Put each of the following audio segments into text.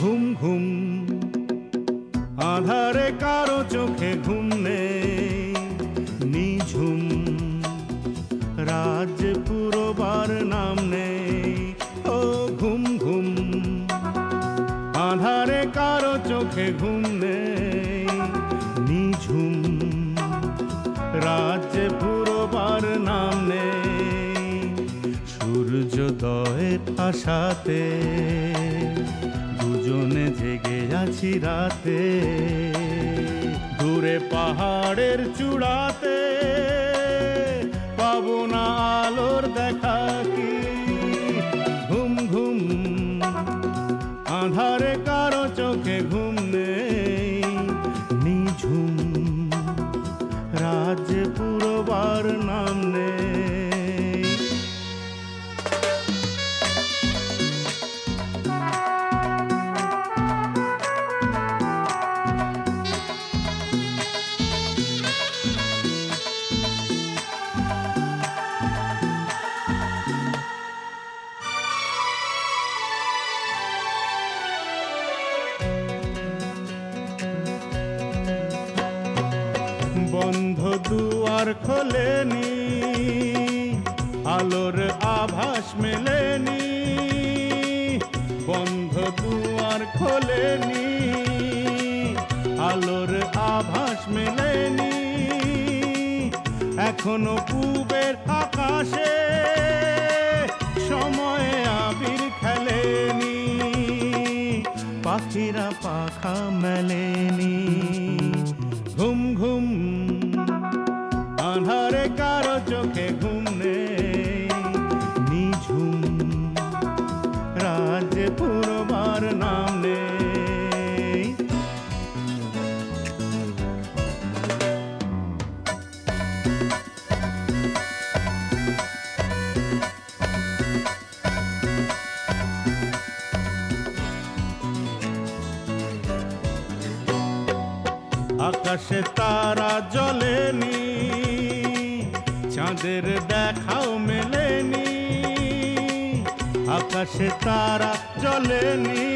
ঘুম ঘুম আধারে কারো চোখে ঘুম নেই, নিঝুম রাত পুরোবার নাম নেই। ও ঘুম ঘুম আধারে কারো চোখে ঘুম নেই, নিঝুম রাত পুরোবার নাম নেই। সূর্যোদয়ের আশাতে দুজনে জেগে আছি রাতে, দূরে পাহাড়ের চূড়াতে পাবো না আলোর দেখা কি। ঘুম ঘুম আধারে কারো চোখে ঘুম নেই, নিঝুম রাত পুরোবার নাম নেই। বন্ধ দুয়ার খোলেনি, আলোর আভাস মেলেনি। বন্ধ দুয়ার খোলেনি, আলোর আভাস মেলেনি। এখনো পূবের আকাশে সময়ে আবির খেলেনি, পাখিরা পাখা মেলেনি। ঘুম ঘুম আধারে কারো চোখে ঘুম নেই, নিঝুম রাত পুরোবার নাম নেই। আকাশে তারা জ্বলেনি, চাঁদের দেখাও মেলেনি। আকাশে তারা জ্বলেনি,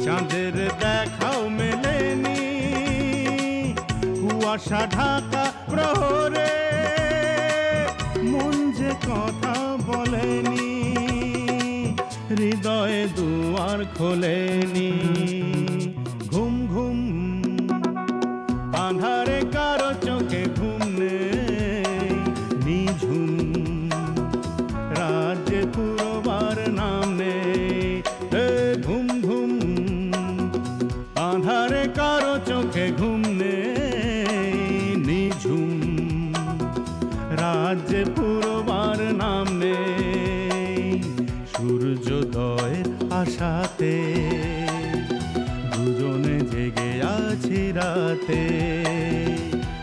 চাঁদের দেখাও মেলেনি। কুয়াশা ঢাকা প্রহরে মন যে কথা বলেনি, হৃদয়ে দুয়ার খোলেনি। ঘুম ঘুম আধারে কারো চোখে ঘুম নেই, নিঝুম রাত পুরোবার নাম নেই। ঘুম ঘুম আধারে কারো চোখে ঘুম নেই, নিঝুম রাত পুরোবার নাম নেই। সূর্যোদয়ের আশাতে দুজনে জেগে আছি রাতে,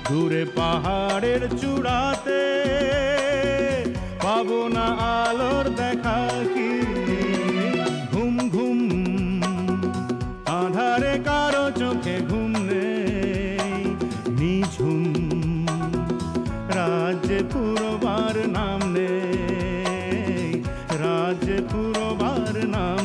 দূরে পাহাড়ের চূড়াতে পাবো না আলোর দেখা কি। ঘুম ঘুম আধারে কারো চোখে ঘুম নেই, নিঝুম রাত পুরোবার নাম নেই, রাত পুরোবার নাম